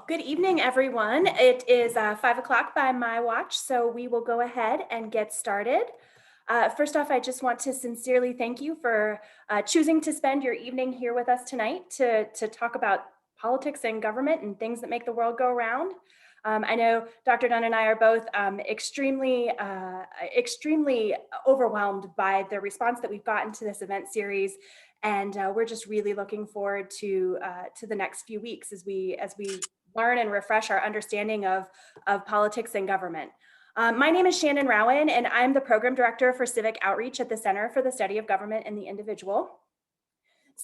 Good evening, everyone. It is 5 o'clock by my watch, so we will go ahead and get started. First off, I just want to sincerely thank you for choosing to spend your evening here with us tonight to talk about politics and government and things that make the world go round. I know Dr. Dunn and I are both extremely overwhelmed by the response that we've gotten to this event series, and we're just really looking forward to the next few weeks as we learn and refresh our understanding of politics and government. My name is Shannon Rowan, and I'm the Program Director for Civic Outreach at the Center for the Study of Government and the Individual.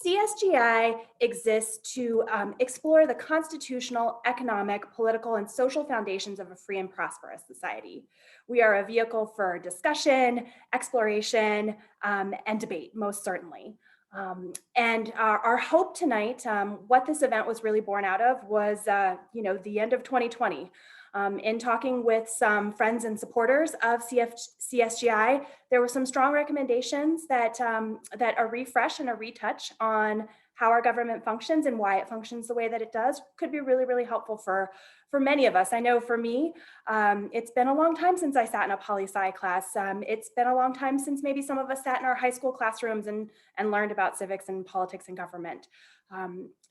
CSGI exists to explore the constitutional, economic, political, and social foundations of a free and prosperous society. We are a vehicle for discussion, exploration, and debate, most certainly. And our hope tonight, what this event was really born out of was, the end of 2020. In talking with some friends and supporters of CSGI, there were some strong recommendations that a refresh and a retouch on how our government functions and why it functions the way that it does could be really, really helpful for many of us. I know for me, it's been a long time since I sat in a poli-sci class. It's been a long time since maybe some of us sat in our high school classrooms and learned about civics and politics and government.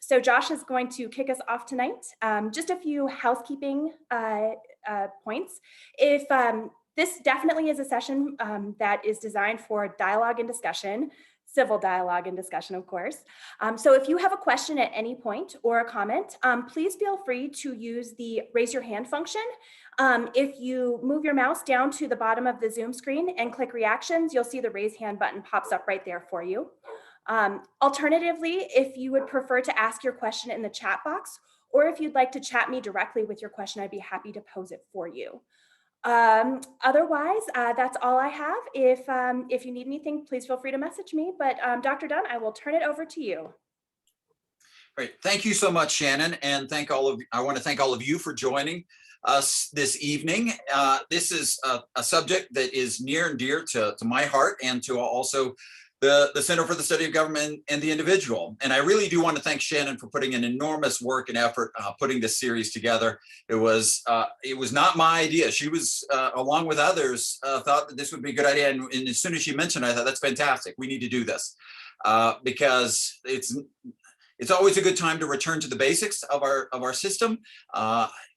So Josh is going to kick us off tonight. Just a few housekeeping points. If this definitely is a session that is designed for dialogue and discussion, civil dialogue and discussion, of course. So if you have a question at any point or a comment, please feel free to use the raise your hand function. If you move your mouse down to the bottom of the Zoom screen and click reactions, you'll see the raise hand button pops up right there for you. Alternatively, if you would prefer to ask your question in the chat box, or if you'd like to chat me directly with your question, I'd be happy to pose it for you. Otherwise, that's all I have. If you need anything, please feel free to message me. But Dr. Dunn, I will turn it over to you. Great. Thank you so much, Shannon. And I want to thank all of you for joining us this evening. This is a subject that is near and dear to my heart and to also the Center for the Study of Government and the Individual. And I really do want to thank Shannon for putting in enormous work and effort putting this series together. It was not my idea. She was, along with others, thought that this would be a good idea. And as soon as she mentioned it, I thought, that's fantastic. We need to do this because it's always a good time to return to the basics of our system.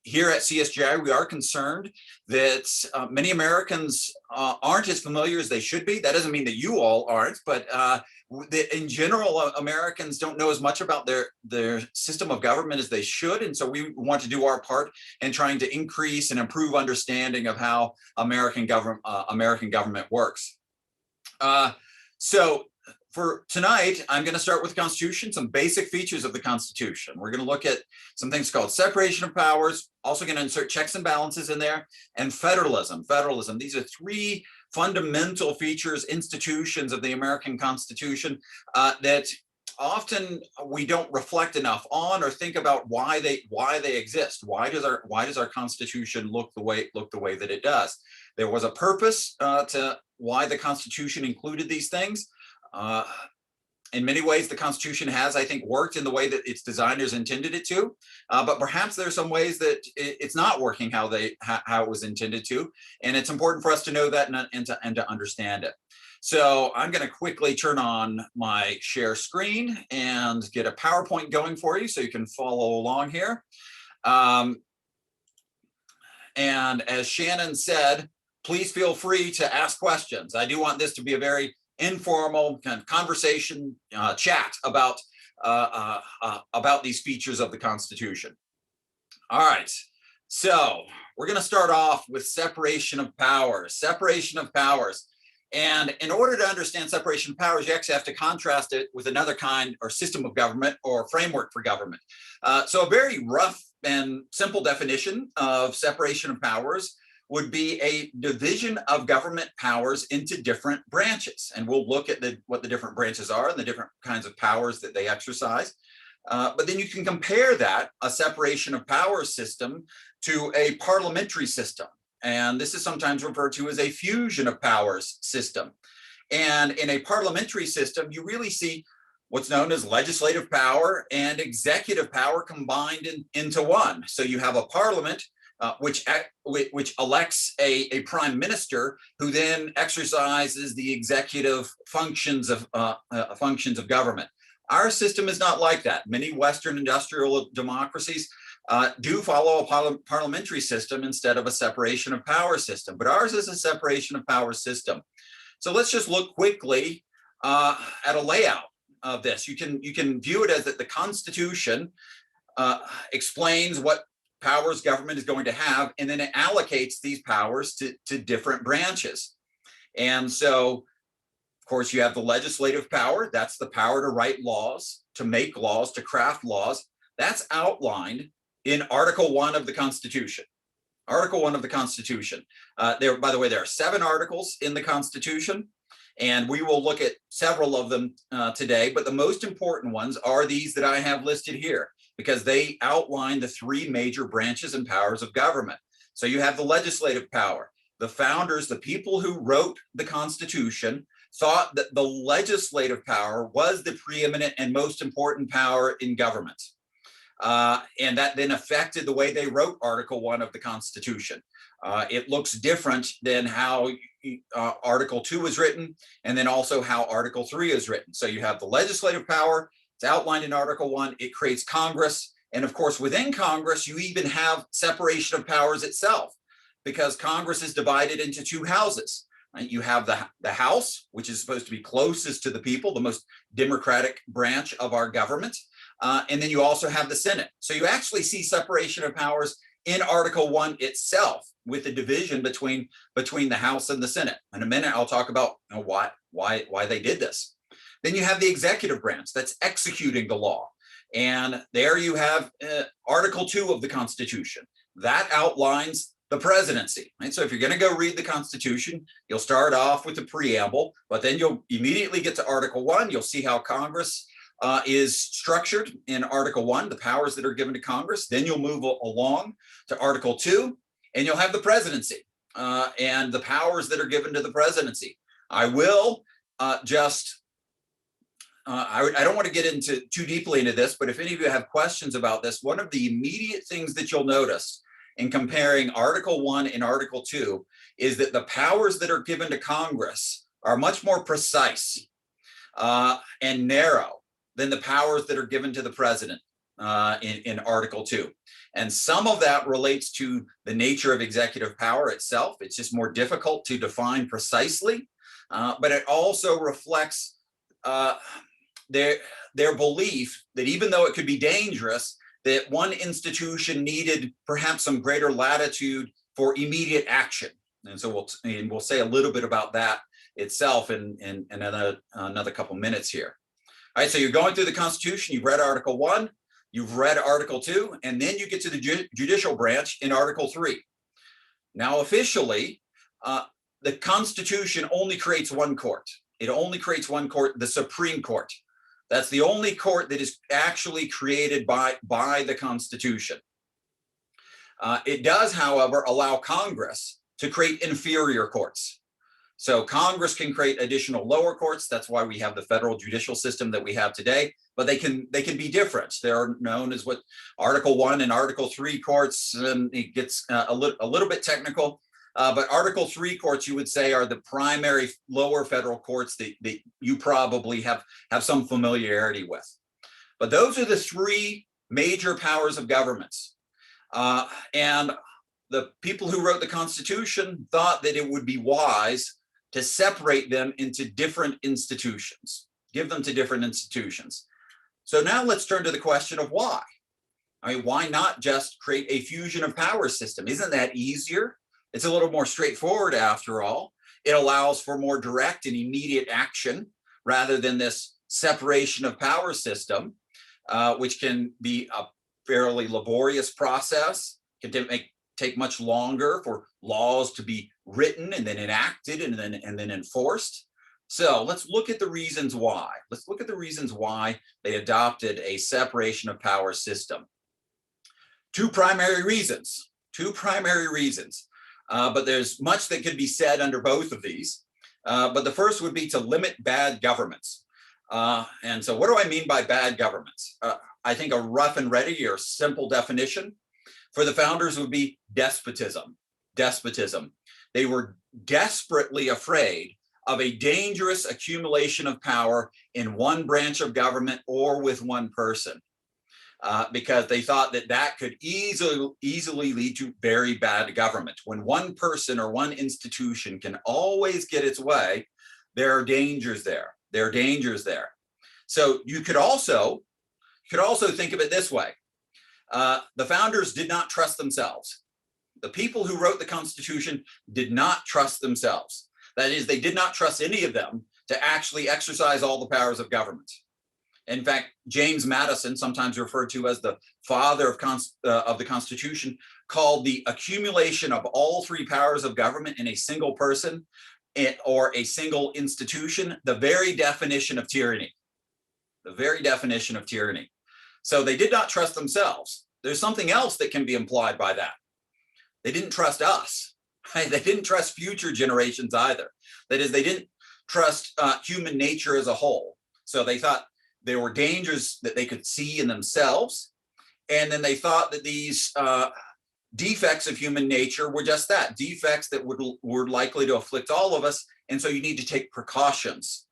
Here at CSGI, we are concerned that many Americans aren't as familiar as they should be. That doesn't mean that you all aren't, but in general, Americans don't know as much about their system of government as they should. And so we want to do our part in trying to increase and improve understanding of how American government works. So for tonight, I'm going to start with the Constitution, some basic features of the Constitution. We're going to look at some things called separation of powers, also going to insert checks and balances in there, and federalism. Federalism, these are three fundamental features, institutions of the American Constitution that often we don't reflect enough on or think about why they exist. Why does our Constitution look the way that it does? There was a purpose to why the Constitution included these things. In many ways, the Constitution has, I think, worked in the way that its designers intended it to, but perhaps there are some ways that it's not working how it was intended to, and it's important for us to know that and to understand it. So I'm going to quickly turn on my share screen and get a PowerPoint going for you so you can follow along here. And as Shannon said, please feel free to ask questions. I do want this to be a very informal kind of conversation, chat about these features of the Constitution. All right, so we're going to start off with separation of powers. Separation of powers. And in order to understand separation of powers, you actually have to contrast it with another kind or system of government or framework for government. So a very rough and simple definition of separation of powers would be a division of government powers into different branches. And we'll look at what the different branches are and the different kinds of powers that they exercise. But then you can compare that, a separation of powers system, to a parliamentary system. And this is sometimes referred to as a fusion of powers system. And in a parliamentary system, you really see what's known as legislative power and executive power combined into one. So you have a parliament which elects a prime minister who then exercises the executive functions of government. Our system is not like that. Many Western industrial democracies do follow a parliamentary system instead of a separation of power system, but ours is a separation of power system. So let's just look quickly at a layout of this. You can view it as that the Constitution explains what powers government is going to have, and then it allocates these powers to different branches. And so, of course, you have the legislative power. That's the power to write laws, to make laws, to craft laws. That's outlined in Article 1 of the Constitution. Article 1 of the Constitution. By the way, there are 7 articles in the Constitution, and we will look at several of them today, but the most important ones are these that I have listed here, because they outline the 3 major branches and powers of government. So you have the legislative power. The founders, the people who wrote the Constitution, thought that the legislative power was the preeminent and most important power in government. And that then affected the way they wrote Article 1 of the Constitution. It looks different than how Article 2 is written, and then also how Article 3 is written. So you have the legislative power, it's outlined in Article 1, it creates Congress, and of course within Congress you even have separation of powers itself, because Congress is divided into 2 houses. Right? You have the House, which is supposed to be closest to the people, the most democratic branch of our government, and then you also have the Senate. So you actually see separation of powers in Article 1 itself, with the division between the House and the Senate. In a minute, I'll talk about why they did this. Then you have the executive branch that's executing the law. And there you have Article 2 of the Constitution. That outlines the presidency. Right? So if you're going to go read the Constitution, you'll start off with the preamble, but then you'll immediately get to Article 1. You'll see how Congress is structured in Article 1, the powers that are given to Congress. Then you'll move along to Article 2, and you'll have the presidency and the powers that are given to the presidency. I will I don't want to get into too deeply into this, but if any of you have questions about this, one of the immediate things that you'll notice in comparing Article 1 and Article 2 is that the powers that are given to Congress are much more precise and narrow than the powers that are given to the president in Article 2. And some of that relates to the nature of executive power itself. It's just more difficult to define precisely, but it also reflects their belief that even though it could be dangerous, that one institution needed perhaps some greater latitude for immediate action. And so we'll say a little bit about that itself in another couple minutes here. All right, so you're going through the Constitution, you've read Article 1, you've read Article 2, and then you get to the judicial branch in Article 3. Now, officially, the Constitution only creates one court. It only creates one court, the Supreme Court. That's the only court that is actually created by the Constitution. It does, however, allow Congress to create inferior courts. So Congress can create additional lower courts. That's why we have the federal judicial system that we have today, but they can be different. They're known as what Article 1 and Article 3 courts, and it gets a little bit technical. But Article 3 courts, you would say, are the primary lower federal courts that you probably have some familiarity with. But those are the 3 major powers of governments. And the people who wrote the Constitution thought that it would be wise to separate them into different institutions, give them to different institutions. So now let's turn to the question of why. I mean, why not just create a fusion of power system? Isn't that easier? It's a little more straightforward after all. It allows for more direct and immediate action rather than this separation of power system, which can be a fairly laborious process, can take much longer for laws to be written and then enacted and then enforced. So let's look at the reasons why. Let's look at the reasons why they adopted a separation of power system. Two primary reasons. But there's much that could be said under both of these. But the first would be to limit bad governments. And so what do I mean by bad governments? I think a rough and ready or simple definition for the founders would be despotism. Despotism. They were desperately afraid of a dangerous accumulation of power in one branch of government or with one person, because they thought that that could easily lead to very bad government. When one person or one institution can always get its way, there are dangers there. There are dangers there. So you could also think of it this way. The founders did not trust themselves. The people who wrote the Constitution did not trust themselves. That is, they did not trust any of them to actually exercise all the powers of government. In fact, James Madison, sometimes referred to as the father of the Constitution, called the accumulation of all three powers of government in a single person or a single institution the very definition of tyranny. The very definition of tyranny. So they did not trust themselves. There's something else that can be implied by that. They didn't trust us. Right? They didn't trust future generations either. That is, they didn't trust human nature as a whole. So they thought there were dangers that they could see in themselves. And then they thought that these defects of human nature were just that, defects that were likely to afflict all of us. And so you need to take precautions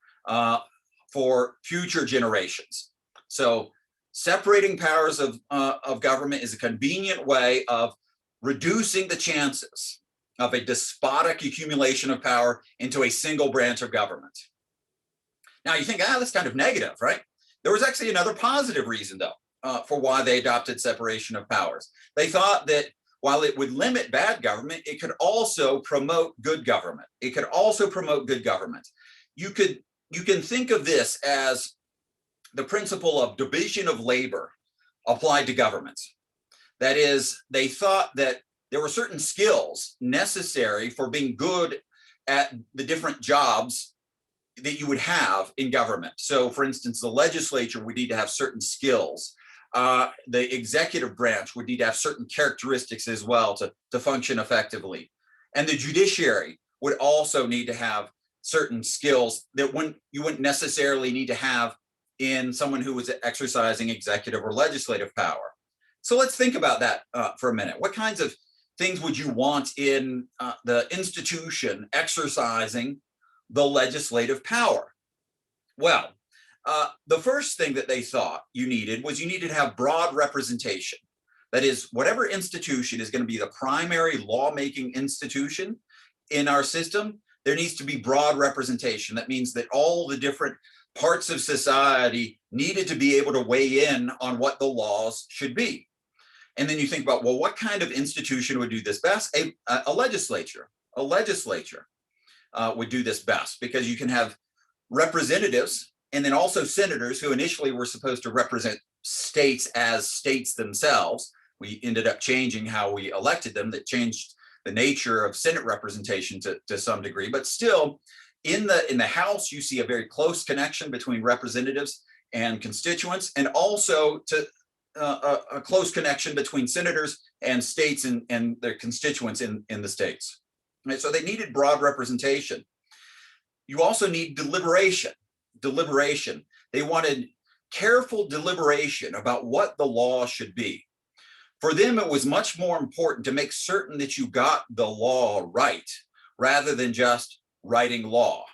for future generations. So separating powers of government is a convenient way of reducing the chances of a despotic accumulation of power into a single branch of government. Now you think, that's kind of negative, right? There was actually another positive reason, though, for why they adopted separation of powers. They thought that while it would limit bad government, it could also promote good government. It could also promote good government. You can think of this as the principle of division of labor applied to governments. That is, they thought that there were certain skills necessary for being good at the different jobs that you would have in government. So for instance, the legislature would need to have certain skills. The executive branch would need to have certain characteristics as well to function effectively. And the judiciary would also need to have certain skills that you wouldn't necessarily need to have in someone who was exercising executive or legislative power. So let's think about that for a minute. What kinds of things would you want in the institution exercising the legislative power? Well, the first thing that they thought you needed to have broad representation. That is, whatever institution is going to be the primary lawmaking institution in our system, there needs to be broad representation. That means that all the different parts of society needed to be able to weigh in on what the laws should be. And then you think about, well, what kind of institution would do this best? A legislature. A legislature would do this best, because you can have representatives and then also senators who initially were supposed to represent states as states themselves. We ended up changing how we elected them. That changed the nature of Senate representation to some degree, but still in the House, you see a very close connection between representatives and constituents, and also a close connection between senators and states and their constituents in the states. Right? So they needed broad representation. You also need deliberation. Deliberation. They wanted careful deliberation about what the law should be. For them, it was much more important to make certain that you got the law right, rather than just writing law.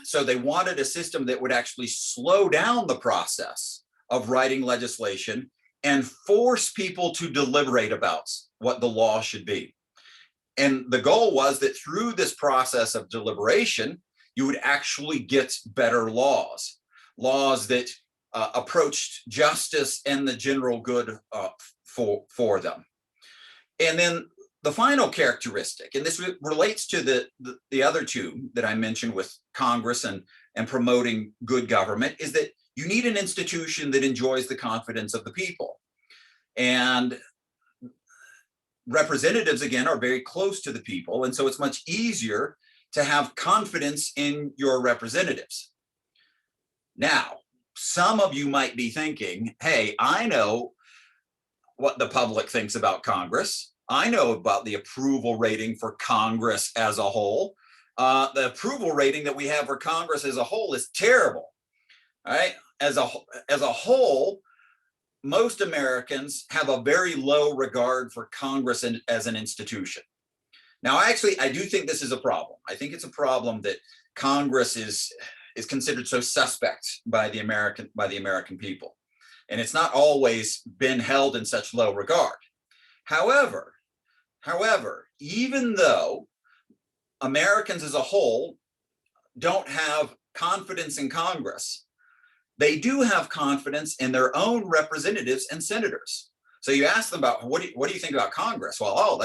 So they wanted a system that would actually slow down the process of writing legislation and force people to deliberate about what the law should be. And the goal was that through this process of deliberation, you would actually get better laws, laws that approached justice and the general good for them. And then the final characteristic, and this relates to the other two that I mentioned with Congress and promoting good government, is that you need an institution that enjoys the confidence of the people. And representatives, again, are very close to the people. And so it's much easier to have confidence in your representatives. Now, some of you might be thinking, hey, I know what the public thinks about Congress. I know about the approval rating for Congress as a whole. The approval rating that we have for Congress as a whole is terrible. All right, as a whole, most Americans have a very low regard for Congress as an institution. Now, actually, I do think this is a problem. I think it's a problem that Congress is considered so suspect by the American people, and it's not always been held in such low regard. However, even though Americans as a whole don't have confidence in Congress, they do have confidence in their own representatives and senators. So you ask them about what do you think about Congress? Well,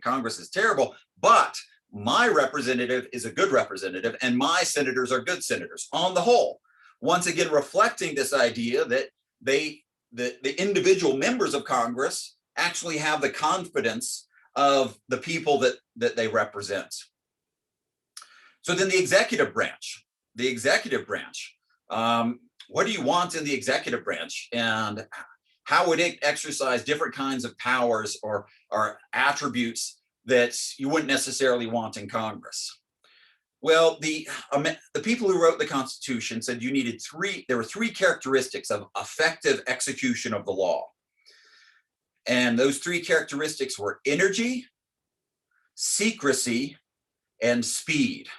Congress is terrible, but my representative is a good representative and my senators are good senators on the whole. Once again, reflecting this idea that the individual members of Congress actually have the confidence of the people that they represent. So then the executive branch, what do you want in the executive branch, and how would it exercise different kinds of powers or attributes that you wouldn't necessarily want in Congress? Well, the people who wrote the Constitution said there were three characteristics of effective execution of the law. And those three characteristics were energy, secrecy, and speed.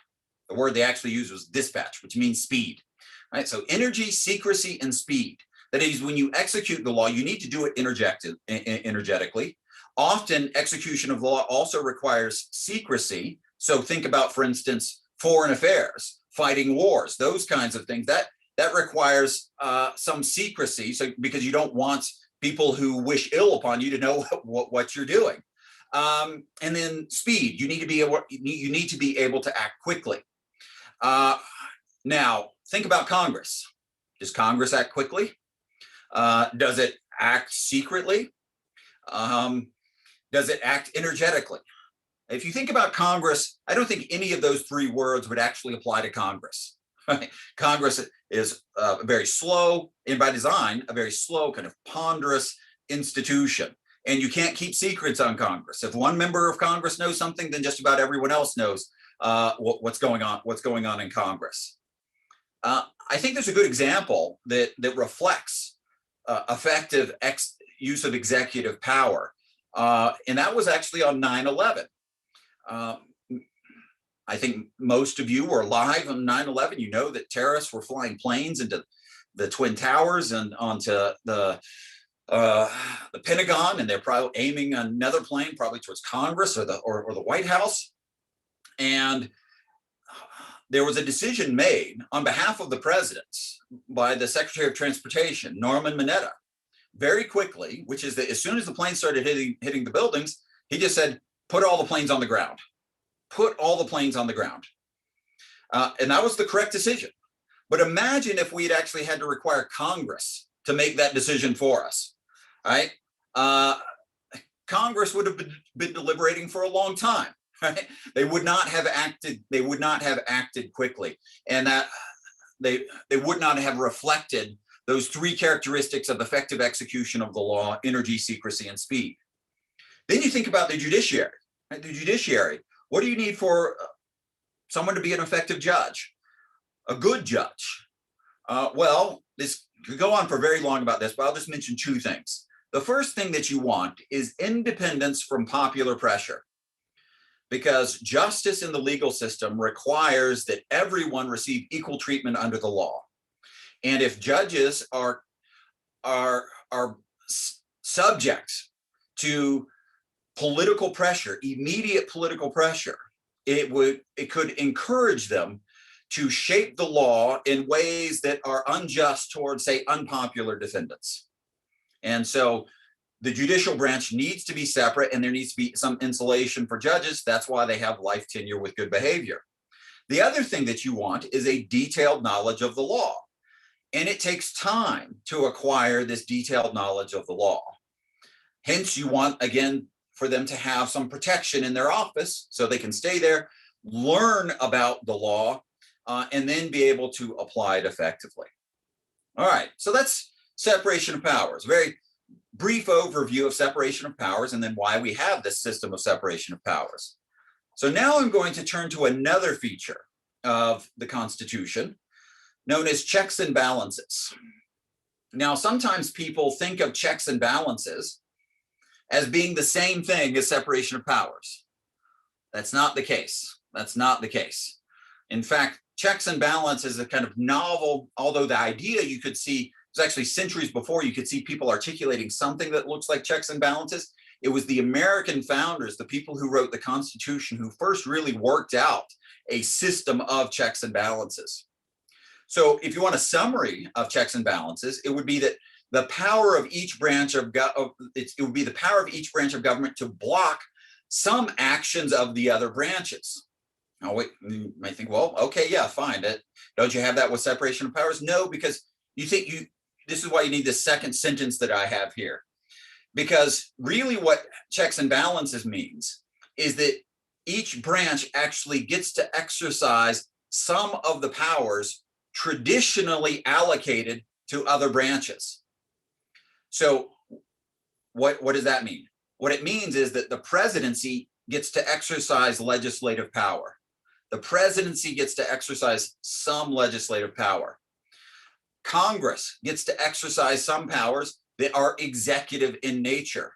The word they actually used was dispatch, which means speed. Right? So energy, secrecy, and speed. That is, when you execute the law, you need to do it energetically. Often, execution of law also requires secrecy. So think about, for instance, foreign affairs, fighting wars, those kinds of things. That requires some secrecy, so because you don't want people who wish ill upon you to know what you're doing. And then speed. You need to be able to act quickly. Now, think about Congress. Does Congress act quickly? Does it act secretly? Does it act energetically? If you think about Congress, I don't think any of those three words would actually apply to Congress. Congress is very slow, and by design, a very slow, kind of ponderous institution. And you can't keep secrets on Congress. If one member of Congress knows something, then just about everyone else knows what's going on in Congress. I think there's a good example that reflects effective use of executive power, and that was actually on 9/11. I think most of you were alive on 9/11. You know that terrorists were flying planes into the Twin Towers and onto the Pentagon, and they're probably aiming another plane, probably towards Congress or the White House. And there was a decision made on behalf of the president by the Secretary of Transportation, Norman Mineta, very quickly, which is that as soon as the plane started hitting the buildings, he just said, put all the planes on the ground. Put all the planes on the ground. And that was the correct decision. But imagine if we had actually had to require Congress to make that decision for us, right? Congress would have been deliberating for a long time. Right? They would not have acted quickly, and that they would not have reflected those three characteristics of effective execution of the law: energy, secrecy, and speed. Then you think about the judiciary. Right? The judiciary. What do you need for someone to be an effective judge? A good judge. Well, this could go on for very long about this, but I'll just mention two things. The first thing that you want is independence from popular pressure, because justice in the legal system requires that everyone receive equal treatment under the law. And if judges are subject to political pressure, immediate political pressure, it could encourage them to shape the law in ways that are unjust towards, say, unpopular defendants. And so the judicial branch needs to be separate, and there needs to be some insulation for judges. That's why they have life tenure with good behavior. The other thing that you want is a detailed knowledge of the law. And it takes time to acquire this detailed knowledge of the law. Hence, you want, again, for them to have some protection in their office so they can stay there, learn about the law, and then be able to apply it effectively. All right, so that's separation of powers. Very brief overview of separation of powers and then why we have this system of separation of powers. So now I'm going to turn to another feature of the Constitution, known as checks and balances. Now, sometimes people think of checks and balances as being the same thing as separation of powers. That's not the case. That's not the case. In fact, checks and balances is a kind of novel, although the idea you could see was actually centuries before you could see people articulating something that looks like checks and balances. It was the American founders, the people who wrote the Constitution, who first really worked out a system of checks and balances. So if you want a summary of checks and balances, it would be that the power of each branch of government to block some actions of the other branches. Now, wait, you might think, well, okay, yeah, fine. Don't you have that with separation of powers? No, because this is why you need the second sentence that I have here. Because really what checks and balances means is that each branch actually gets to exercise some of the powers traditionally allocated to other branches. So what does that mean? What it means is that the presidency gets to exercise legislative power. The presidency gets to exercise some legislative power. Congress gets to exercise some powers that are executive in nature.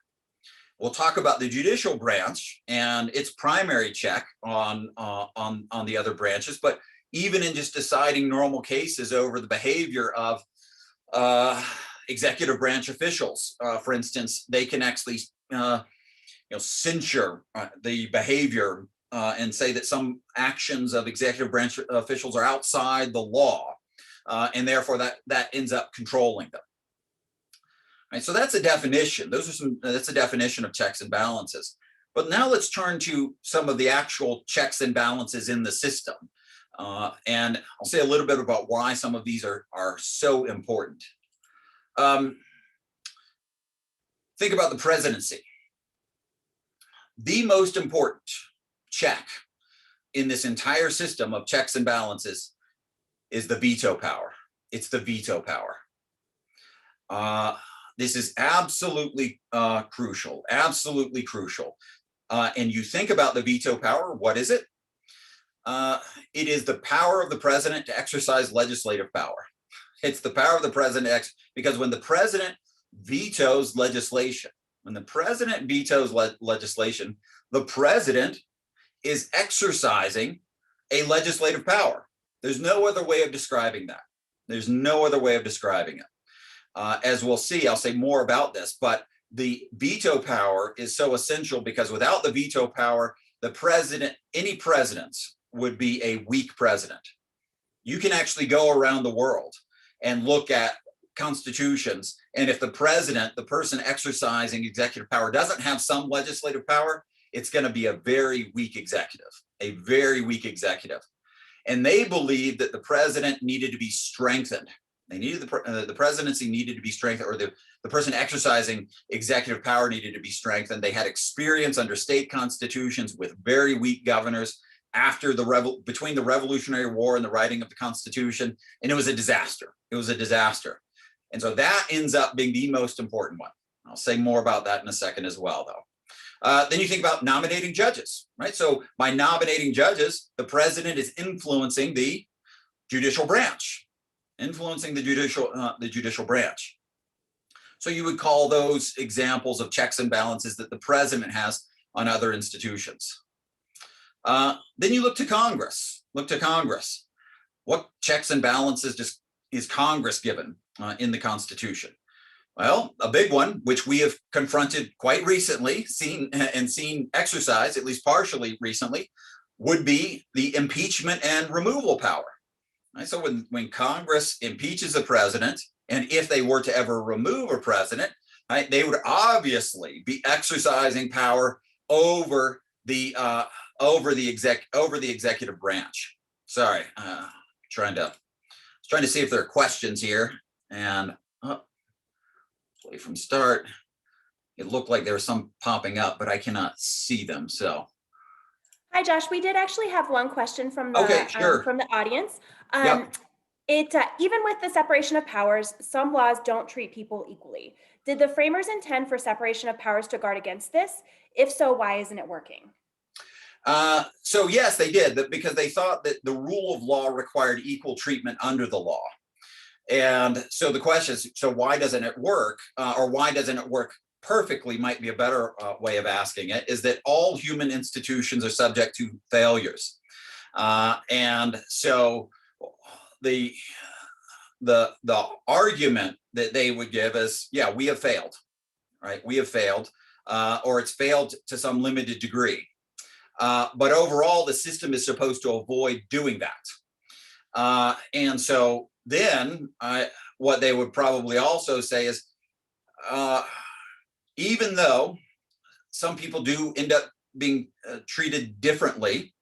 We'll talk about the judicial branch and its primary check on the other branches, but even in just deciding normal cases over the behavior of executive branch officials, for instance, they can actually censure the behavior and say that some actions of executive branch officials are outside the law, and therefore that ends up controlling them. Right, so that's a definition. That's a definition of checks and balances. But now let's turn to some of the actual checks and balances in the system. And I'll say a little bit about why some of these are so important. Think about the presidency. The most important check in this entire system of checks and balances is the veto power. It's the veto power. This is absolutely crucial, absolutely crucial. And you think about the veto power, what is it? It is the power of the president to exercise legislative power. It's the power of the president, because when the president vetoes legislation, the president is exercising a legislative power. There's no other way of describing that. There's no other way of describing it. As we'll see, I'll say more about this, but the veto power is so essential because without the veto power, any president would be a weak president. You can actually go around the world and look at constitutions, and if the president, the person exercising executive power, doesn't have some legislative power, it's going to be a very weak executive, a very weak executive. And they believed that the president needed to be strengthened. They needed the presidency needed to be strengthened, or the person exercising executive power needed to be strengthened. They had experience under state constitutions with very weak governors between the Revolutionary War and the writing of the Constitution, and it was a disaster. It was a disaster. And so that ends up being the most important one. I'll say more about that in a second as well, though. Then you think about nominating judges, right? So by nominating judges, the president is influencing the judicial branch. The judicial branch. So you would call those examples of checks and balances that the president has on other institutions. Then you look to Congress. What checks and balances is Congress given in the Constitution? Well, a big one, which we have confronted quite recently, seen exercised, at least partially recently, would be the impeachment and removal power. Right? So when Congress impeaches a president, and if they were to ever remove a president, right, they would obviously be exercising power over the executive branch. Sorry, trying to see if there are questions here, and play from start. It looked like there was some popping up, but I cannot see them. So, hi, Josh. We did actually have one question from the from the audience. Yep. Even with the separation of powers, some laws don't treat people equally. Did the framers intend for separation of powers to guard against this? If so, why isn't it working? So yes, they did that because they thought that the rule of law required equal treatment under the law. And so the question is, so why doesn't it work, or why doesn't it work perfectly might be a better way of asking it, is that all human institutions are subject to failures. And so the argument that they would give is, yeah, we have failed, right? We have failed, or it's failed to some limited degree. But overall, the system is supposed to avoid doing that. And so then what they would probably also say is, even though some people do end up being treated differently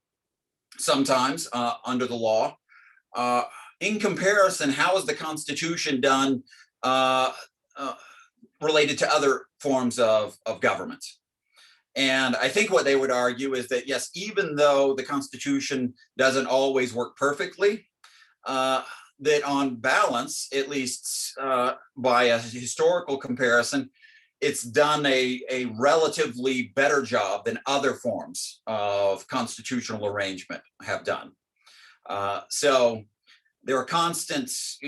sometimes under the law, in comparison, how is the Constitution done related to other forms of government? And I think what they would argue is that, yes, even though the Constitution doesn't always work perfectly, that on balance, at least by a historical comparison, it's done a relatively better job than other forms of constitutional arrangement have done. So there are constants.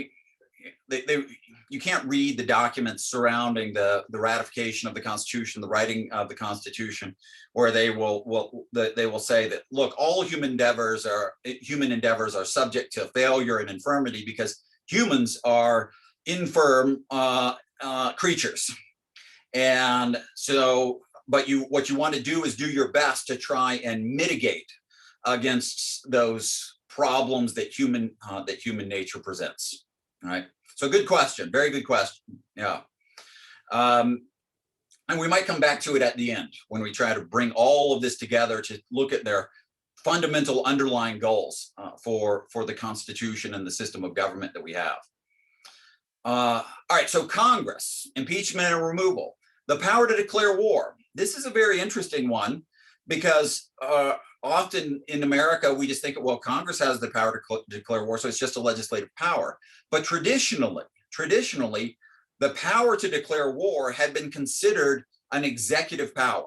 You can't read the documents surrounding the ratification of the Constitution, the writing of the Constitution, where they will say that, look, all human endeavors are subject to failure and infirmity because humans are infirm creatures. And so, but what you want to do is do your best to try and mitigate against those problems that human nature presents. All right. So good question. Very good question. Yeah. And we might come back to it at the end when we try to bring all of this together to look at their fundamental underlying goals for the Constitution and the system of government that we have. All right. So Congress, impeachment and removal, the power to declare war. This is a very interesting one because often in America, we just think, well, Congress has the power to declare war, so it's just a legislative power. But traditionally, the power to declare war had been considered an executive power.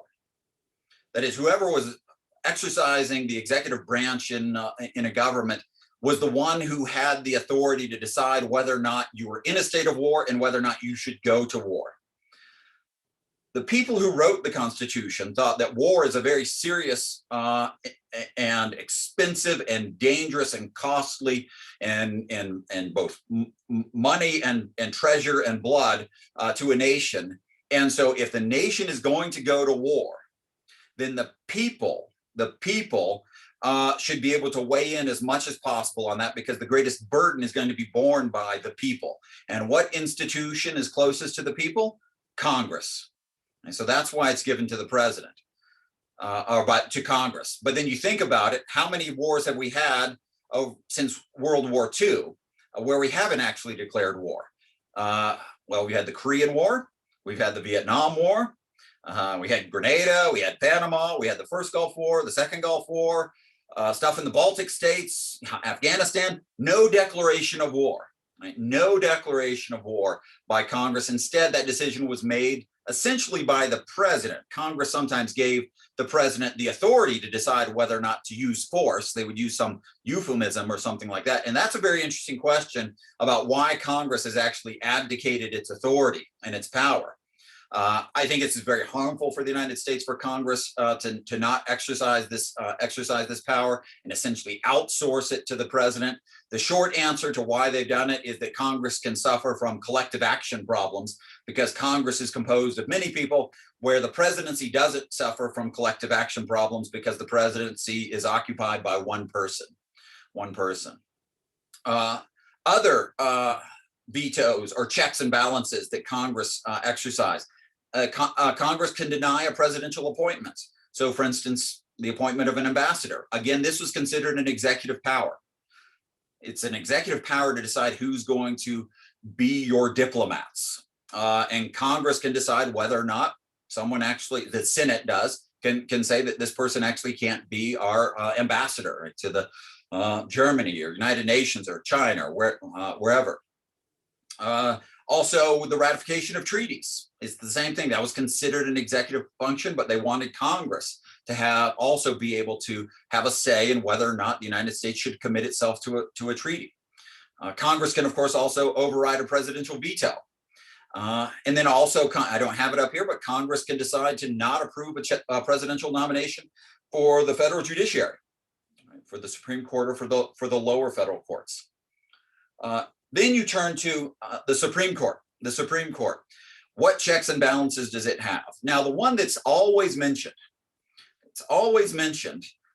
That is, whoever was exercising the executive branch in a government was the one who had the authority to decide whether or not you were in a state of war and whether or not you should go to war. The people who wrote the Constitution thought that war is a very serious and expensive and dangerous and costly and both money and treasure and blood to a nation. And so if the nation is going to go to war, then the people should be able to weigh in as much as possible on that, because the greatest burden is going to be borne by the people. And what institution is closest to the people? Congress. And so that's why it's given to the president or to Congress. But then you think about it, how many wars have we had since World War II where we haven't actually declared war? Well, we had the Korean War, we've had the Vietnam War, we had Grenada, we had Panama, we had the first Gulf War, the second Gulf War, stuff in the Baltic states, Afghanistan, no declaration of war, right? No declaration of war by Congress. Instead, that decision was made essentially by the president. Congress sometimes gave the president the authority to decide whether or not to use force. They would use some euphemism or something like that. And that's a very interesting question about why Congress has actually abdicated its authority and its power. I think it's very harmful for the United States for Congress to not exercise this power and essentially outsource it to the president. The short answer to why they've done it is that Congress can suffer from collective action problems because Congress is composed of many people, where the presidency doesn't suffer from collective action problems because the presidency is occupied by one person. Other vetoes or checks and balances that Congress exercise. Congress can deny a presidential appointment. So for instance, the appointment of an ambassador. Again, this was considered an executive power. It's an executive power to decide who's going to be your diplomats. And Congress can decide whether or not someone actually, the Senate does, can say that this person actually can't be our ambassador to the Germany or United Nations or China or wherever. Also, the ratification of treaties. It's the same thing. That was considered an executive function, but they wanted Congress to also be able to have a say in whether or not the United States should commit itself to a treaty. Congress can, of course, also override a presidential veto. And then also, I don't have it up here, but Congress can decide to not approve a presidential nomination for the federal judiciary, right, for the Supreme Court or for the lower federal courts. Then you turn to the Supreme Court. The Supreme Court. What checks and balances does it have? Now, the one that's always mentioned,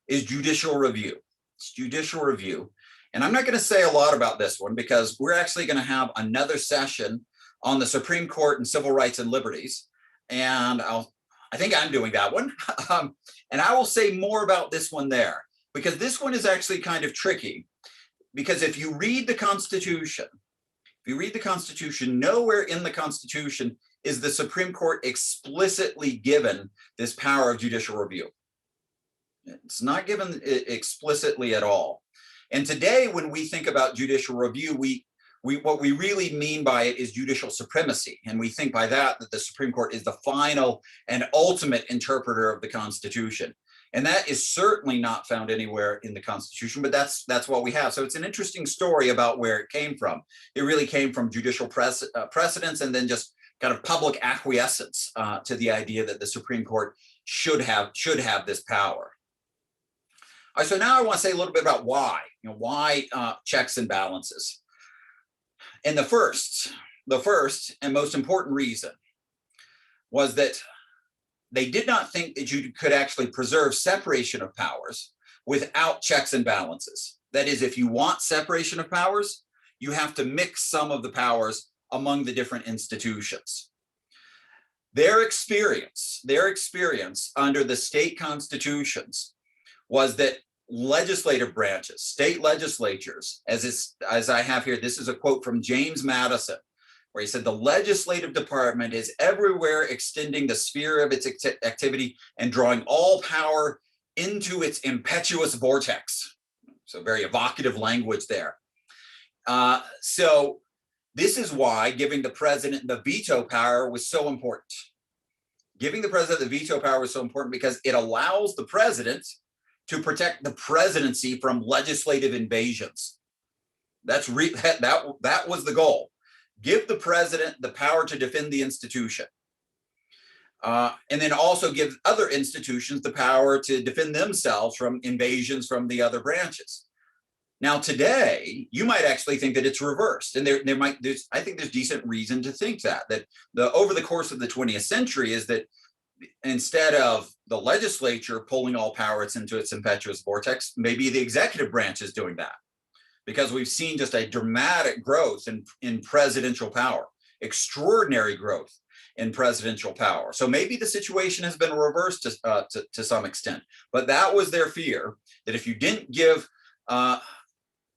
is judicial review. It's judicial review. And I'm not going to say a lot about this one because we're actually going to have another session on the Supreme Court and civil rights and liberties. And I think I'm doing that one. And I will say more about this one there because this one is actually kind of tricky. Because if you read the Constitution, nowhere in the Constitution is the Supreme Court explicitly given this power of judicial review. It's not given explicitly at all. And today, when we think about judicial review, what we really mean by it is judicial supremacy. And we think by that the Supreme Court is the final and ultimate interpreter of the Constitution. And that is certainly not found anywhere in the Constitution, but that's what we have. So it's an interesting story about where it came from. It really came from judicial precedents and then just kind of public acquiescence to the idea that the Supreme Court should have this power. All right, so now I want to say a little bit about why checks and balances. And the first and most important reason was that they did not think that you could actually preserve separation of powers without checks and balances. That is, if you want separation of powers, you have to mix some of the powers among the different institutions. Their experience under the state constitutions was that legislative branches, state legislatures, as I have here, this is a quote from James Madison, where he said, the legislative department is everywhere extending the sphere of its activity and drawing all power into its impetuous vortex. So very evocative language there. So this is why giving the president the veto power was so important. Giving the president the veto power was so important because it allows the president to protect the presidency from legislative invasions. That was the goal. Give the president the power to defend the institution. And then also give other institutions the power to defend themselves from invasions from the other branches. Now, today, you might actually think that it's reversed. And I think there's decent reason to think that over the course of the 20th century is that instead of the legislature pulling all powers into its impetuous vortex, maybe the executive branch is doing that. Because we've seen just a dramatic growth in presidential power, extraordinary growth in presidential power. So maybe the situation has been reversed to some extent, but that was their fear, that if you didn't give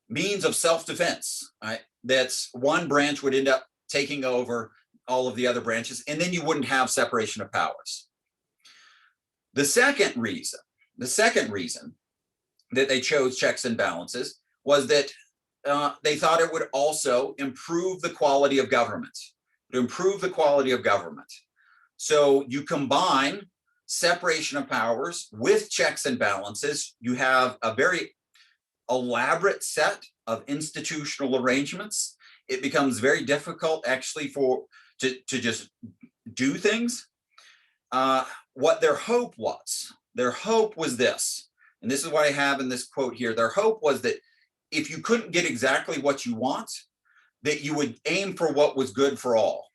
means of self-defense, right, that's one branch would end up taking over all of the other branches, and then you wouldn't have separation of powers. The second reason that they chose checks and balances was that they thought it would also improve the quality of government. So you combine separation of powers with checks and balances, you have a very elaborate set of institutional arrangements. It becomes very difficult actually to just do things. What their hope was this, and this is what I have in this quote here. Their hope was that if you couldn't get exactly what you want, that you would aim for what was good for all,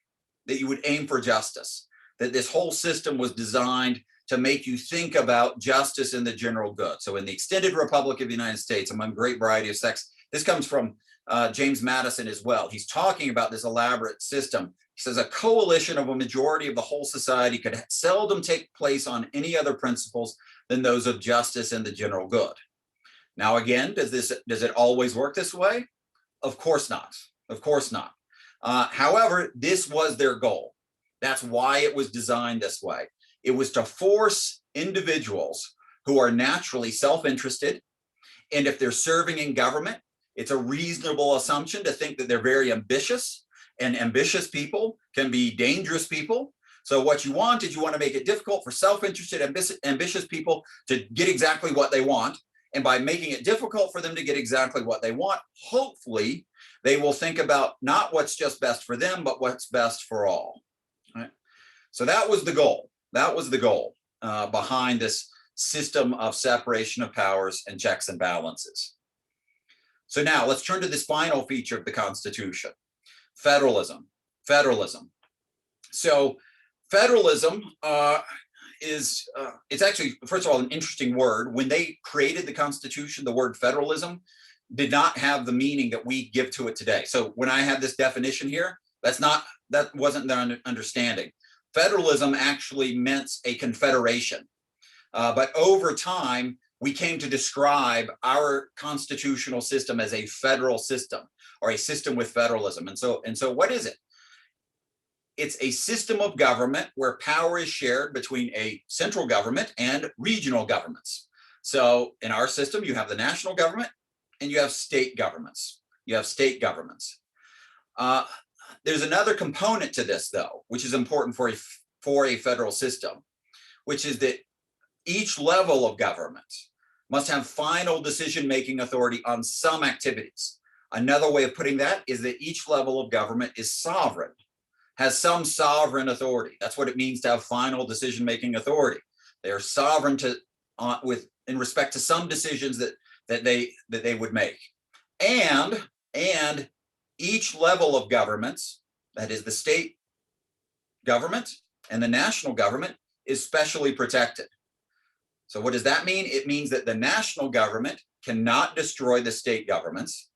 that you would aim for justice, that this whole system was designed to make you think about justice and the general good. So in the extended Republic of the United States, among a great variety of sects, this comes from James Madison as well. He's talking about this elaborate system. He says a coalition of a majority of the whole society could seldom take place on any other principles than those of justice and the general good. Now, again, does it always work this way? Of course not. However, this was their goal. That's why it was designed this way. It was to force individuals who are naturally self-interested, and if they're serving in government, it's a reasonable assumption to think that they're very ambitious and ambitious people can be dangerous people. So what you want is you want to make it difficult for self-interested, ambitious people to get exactly what they want. And by making it difficult for them to get exactly what they want, hopefully they will think about not what's just best for them, but what's best for all. Right? So that was the goal. That was the goal behind this system of separation of powers and checks and balances. So now let's turn to this final feature of the Constitution, federalism. Federalism. So federalism it's actually, first of all, an interesting word. When they created the Constitution, the word federalism did not have the meaning that we give to it today. So when I have this definition here, that wasn't their understanding. Federalism actually meant a confederation. But over time, we came to describe our constitutional system as a federal system, or a system with federalism. And so what is it? It's a system of government where power is shared between a central government and regional governments. So in our system, you have the national government and you have state governments. There's another component to this, though, which is important for a federal system, which is that each level of government must have final decision-making authority on some activities. Another way of putting that is that each level of government is sovereign, has some sovereign authority. That's what it means to have final decision-making authority. They are sovereign in respect to some decisions that they would make. And each level of governments, that is the state government and the national government, is specially protected. So what does that mean? It means that the national government cannot destroy the state governments,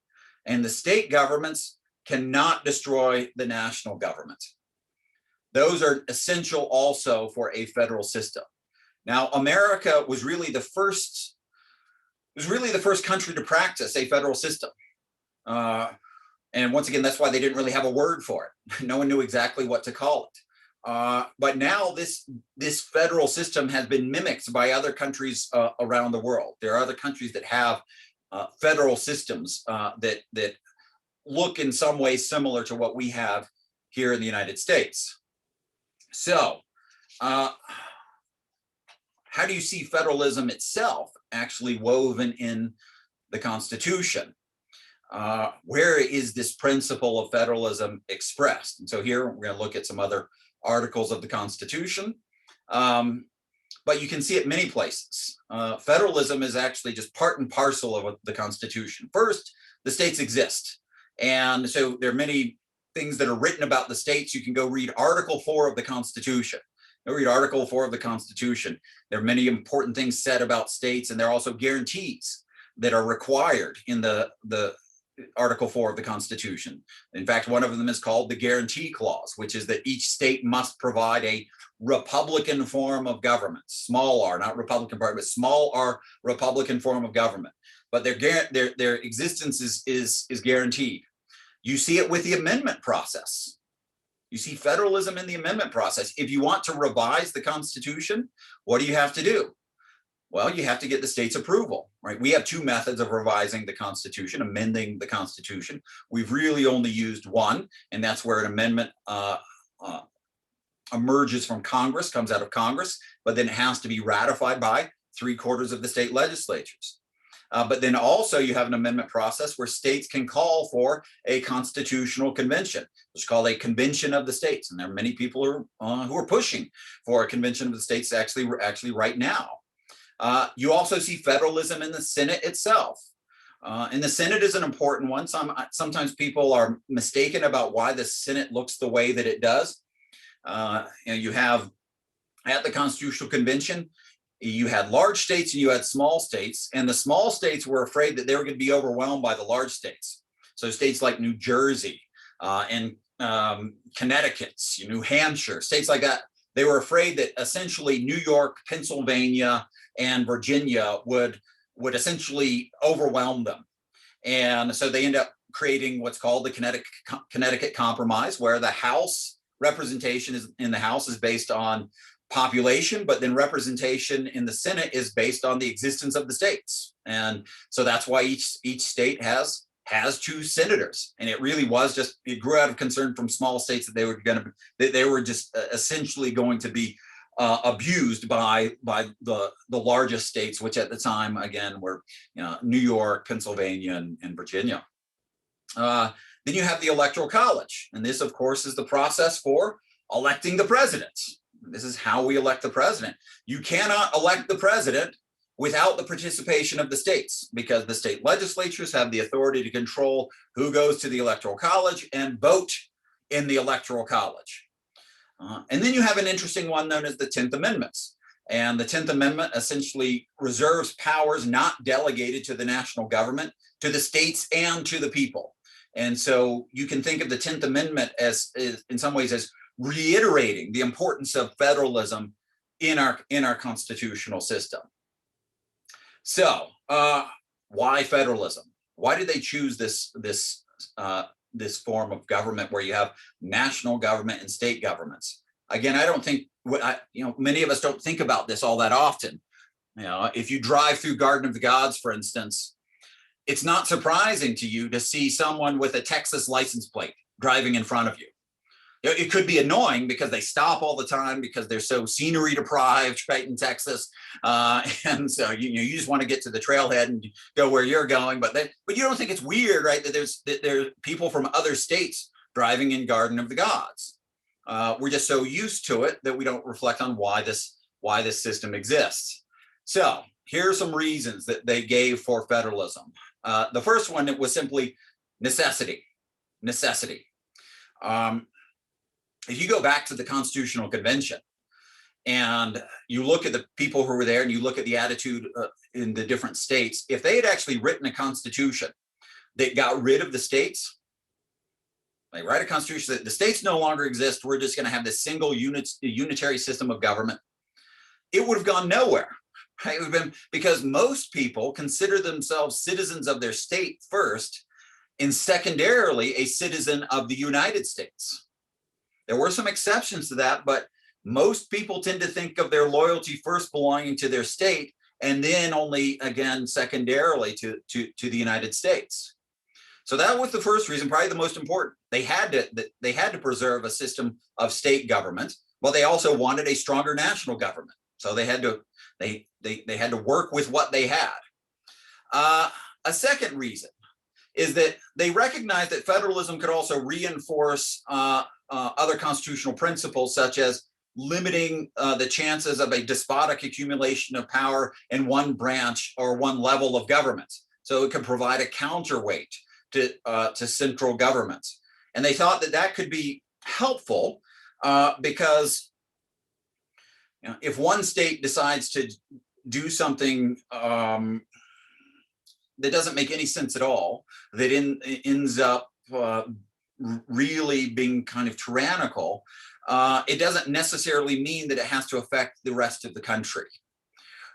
and the state governments cannot destroy the national government. Those are essential also for a federal system. Now, America was really the first country to practice a federal system. And once again, that's why they didn't really have a word for it. No one knew exactly what to call it. But now this federal system has been mimicked by other countries around the world. There are other countries that have federal systems that look in some ways similar to what we have here in the United States. So how do you see federalism itself actually woven in the Constitution? Where is this principle of federalism expressed? And so here we're going to look at some other articles of the Constitution, but you can see it many places. Federalism is actually just part and parcel of the Constitution. First, the states exist. And so there are many things that are written about the states. You can go read Article 4 of the Constitution. Go read Article 4 of the Constitution. There are many important things said about states, and there are also guarantees that are required in the Article 4 of the Constitution. In fact, one of them is called the Guarantee Clause, which is that each state must provide a Republican form of government, small r, not Republican Party, but small r Republican form of government. But their existence is guaranteed. You see it with the amendment process. You see federalism in the amendment process. If you want to revise the Constitution, what do you have to do? Well, you have to get the state's approval, right? We have two methods of revising the Constitution, amending the Constitution. We've really only used one, and that's where an amendment emerges from Congress, comes out of Congress, but then it has to be ratified by 3/4 of the state legislatures. But then also you have an amendment process where states can call for a constitutional convention. It's called a convention of the states, and there are many people who are pushing for a convention of the states actually right now. You also see federalism in the Senate itself. And the Senate is an important one. Sometimes people are mistaken about why the Senate looks the way that it does. You have at the Constitutional Convention, you had large states and you had small states, and the small states were afraid that they were going to be overwhelmed by the large states. So states like New Jersey and Connecticut, New Hampshire, states like that, they were afraid that essentially New York, Pennsylvania, and Virginia would essentially overwhelm them. And so they end up creating what's called the Connecticut Compromise, where the House representation in the House is based on population, but then representation in the Senate is based on the existence of the states. And so that's why each state has has 2 senators, and it really was just, it grew out of concern from small states that they were just essentially going to be abused by the largest states, which at the time again were New York, Pennsylvania, and Virginia. Then you have the Electoral College, and this, of course, is the process for electing the president. This is how we elect the president. You cannot elect the president without the participation of the states, because the state legislatures have the authority to control who goes to the Electoral College and vote in the Electoral College. And then you have an interesting one known as the 10th Amendments. And the 10th Amendment essentially reserves powers not delegated to the national government, to the states and to the people. And so you can think of the 10th Amendment as in some ways as reiterating the importance of federalism in our constitutional system. So why federalism? Why did they choose this form of government where you have national government and state governments? Again, I don't think many of us don't think about this all that often. If you drive through Garden of the Gods, for instance, it's not surprising to you to see someone with a Texas license plate driving in front of you. It could be annoying because they stop all the time because they're so scenery deprived, right, in Texas, and so you just want to get to the trailhead and go where you're going. But you don't think it's weird, right, that there's people from other states driving in Garden of the Gods. We're just so used to it that we don't reflect on why this system exists. So here are some reasons that they gave for federalism. The first one, it was simply necessity. Necessity. If you go back to the Constitutional Convention and you look at the people who were there and you look at the attitude in the different states, if they had actually written a constitution that got rid of the states, they write a constitution that the states no longer exist, we're just going to have this single unitary system of government, it would have gone nowhere. Right? It would have been because most people consider themselves citizens of their state first, and secondarily a citizen of the United States. There were some exceptions to that, but most people tend to think of their loyalty first belonging to their state, and then only, again, secondarily to the United States. So that was the first reason, probably the most important. They had to preserve a system of state government, but they also wanted a stronger national government. So they had to work with what they had. A second reason is that they recognized that federalism could also reinforce other constitutional principles, such as limiting the chances of a despotic accumulation of power in one branch or one level of government. So it could provide a counterweight to central governments. And they thought that could be helpful because if one state decides to do something that doesn't make any sense at all, that ends up really being kind of tyrannical, it doesn't necessarily mean that it has to affect the rest of the country.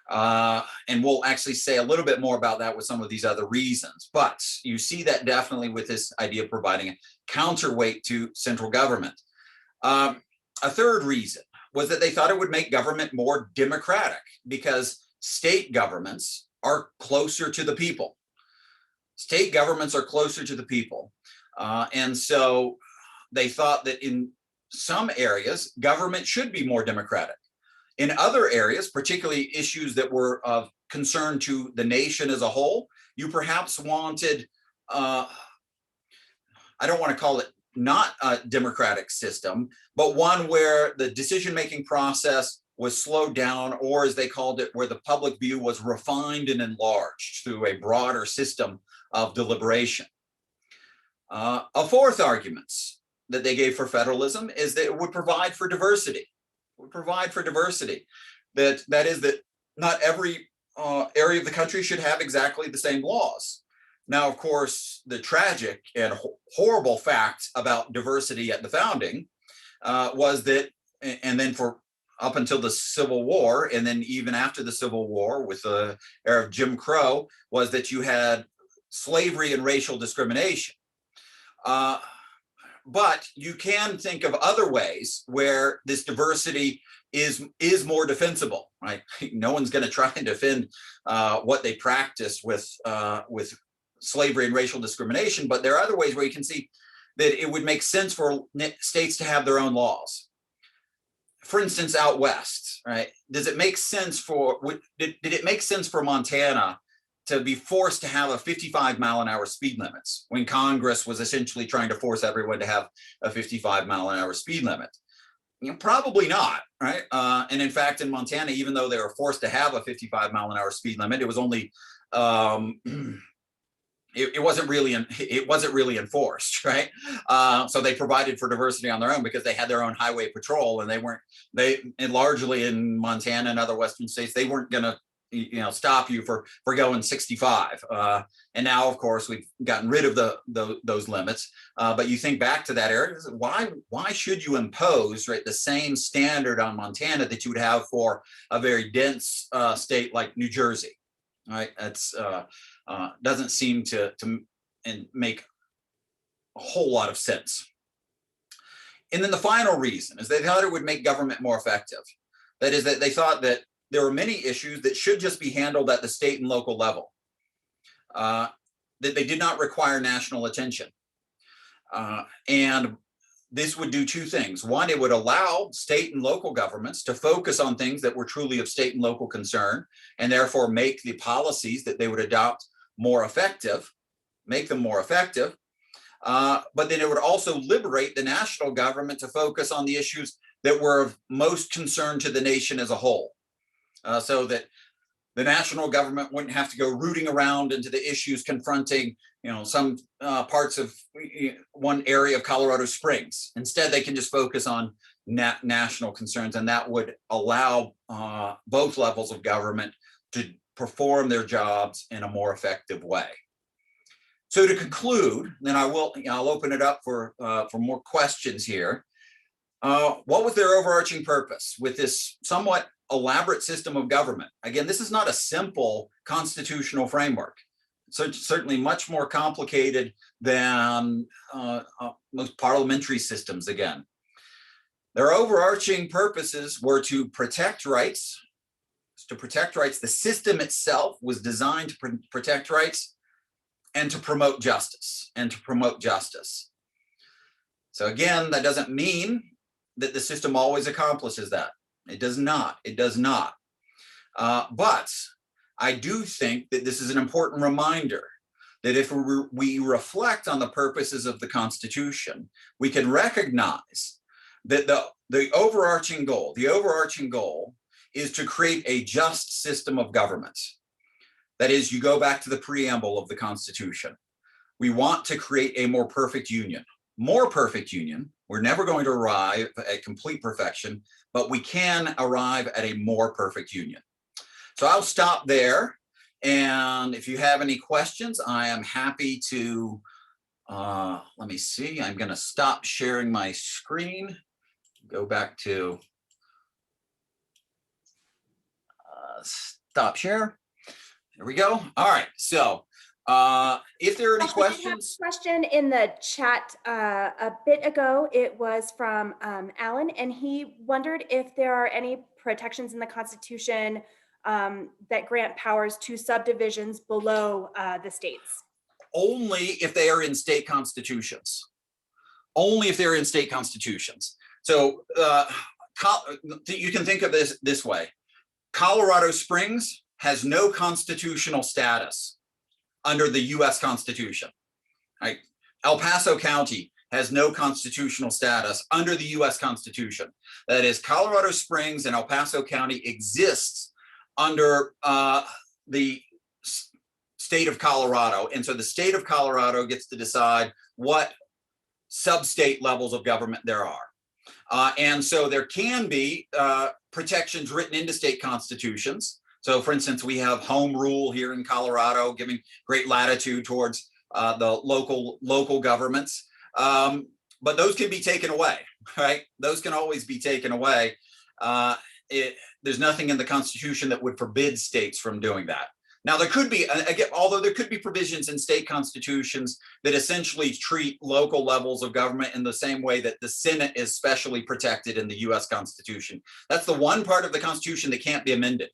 And we'll actually say a little bit more about that with some of these other reasons. But you see that definitely with this idea of providing a counterweight to central government. A third reason was that they thought it would make government more democratic because state governments are closer to the people. State governments are closer to the people. And so they thought that in some areas, government should be more democratic. In other areas, particularly issues that were of concern to the nation as a whole, you perhaps wanted, I don't want to call it not a democratic system, but one where the decision-making process was slowed down, or as they called it, where the public view was refined and enlarged through a broader system of deliberation. A fourth argument that they gave for federalism is that it would provide for diversity. It would provide for diversity. That is that not every area of the country should have exactly the same laws. Now, of course, the tragic and horrible fact about diversity at the founding was that, and then for up until the Civil War, and then even after the Civil War with the era of Jim Crow, was that you had slavery and racial discrimination. But you can think of other ways where this diversity is more defensible, right? No one's going to try and defend what they practice with slavery and racial discrimination, but there are other ways where you can see that it would make sense for states to have their own laws. For instance, out west, right? Does it make sense for, did it make sense for Montana to be forced to have a 55-mile-an-hour speed limits when Congress was essentially trying to force everyone to have a 55-mile-an-hour speed limit? Probably not, right? And in fact, in Montana, even though they were forced to have a 55-mile-an-hour speed limit, it was only it wasn't really enforced, right? So they provided for diversity on their own because they had their own highway patrol, and and largely in Montana and other Western states, they weren't going to stop you for going 65. And now, of course, we've gotten rid of those limits. But you think back to that era, why should you impose, right, the same standard on Montana that you would have for a very dense state like New Jersey, right? That's doesn't seem to make a whole lot of sense. And then the final reason is they thought it would make government more effective. That is, that they thought that there were many issues that should just be handled at the state and local level, that they did not require national attention. And this would do two things. One, it would allow state and local governments to focus on things that were truly of state and local concern, and therefore make the policies that they would adopt more effective, make them more effective. But then it would also liberate the national government to focus on the issues that were of most concern to the nation as a whole. So that the national government wouldn't have to go rooting around into the issues confronting, some parts of one area of Colorado Springs. Instead, they can just focus on national concerns, and that would allow both levels of government to perform their jobs in a more effective way. So to conclude, then I'll open it up for more questions here. What was their overarching purpose with this somewhat elaborate system of government? Again, this is not a simple constitutional framework. So it's certainly much more complicated than most parliamentary systems again. Their overarching purposes were to protect rights. The system itself was designed to protect rights and to promote justice. So again, that doesn't mean that the system always accomplishes that. It does not. But I do think that this is an important reminder that if we reflect on the purposes of the Constitution, we can recognize that the overarching goal is to create a just system of government. That is, you go back to the preamble of the Constitution. We want to create a more perfect union. We're never going to arrive at complete perfection, but we can arrive at a more perfect union. So I'll stop there. And if you have any questions, I am happy to, let me see, I'm going to stop sharing my screen, go back to stop share. There we go. All right. So if there are any questions. Question in the chat a bit ago, it was from Alan, and he wondered if there are any protections in the Constitution that grant powers to subdivisions below the states. Only if they are in state constitutions. So you can think of this way. Colorado Springs has no constitutional status under the US Constitution. Right? El Paso County has no constitutional status under the US Constitution. That is, Colorado Springs and El Paso County exists under the state of Colorado. And so the state of Colorado gets to decide what sub-state levels of government there are. And so there can be protections written into state constitutions. So for instance, we have home rule here in Colorado, giving great latitude towards the local governments. But those can be taken away, right? Those can always be taken away. There's nothing in the Constitution that would forbid states from doing that. Now, there could be, again, although there could be provisions in state constitutions that essentially treat local levels of government in the same way that the Senate is specially protected in the US Constitution. That's the one part of the Constitution that can't be amended,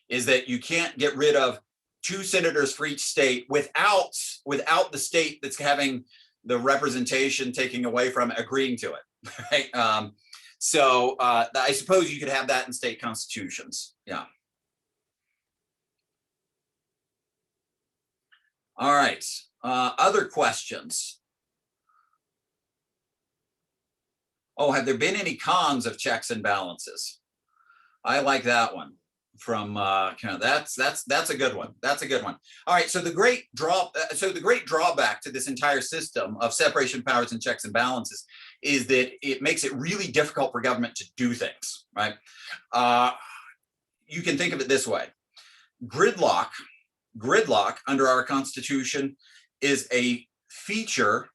is that you can't get rid of 2 senators for each state without the state that's having the representation taking away from it, agreeing to it, right? So I suppose you could have that in state constitutions. Yeah. All right. Other questions? Oh, have there been any cons of checks and balances? I like that one from that's a good one. That's a good one. All right. So the great drawback to this entire system of separation of powers and checks and balances is that it makes it really difficult for government to do things, right? You can think of it this way. Gridlock under our Constitution is a feature,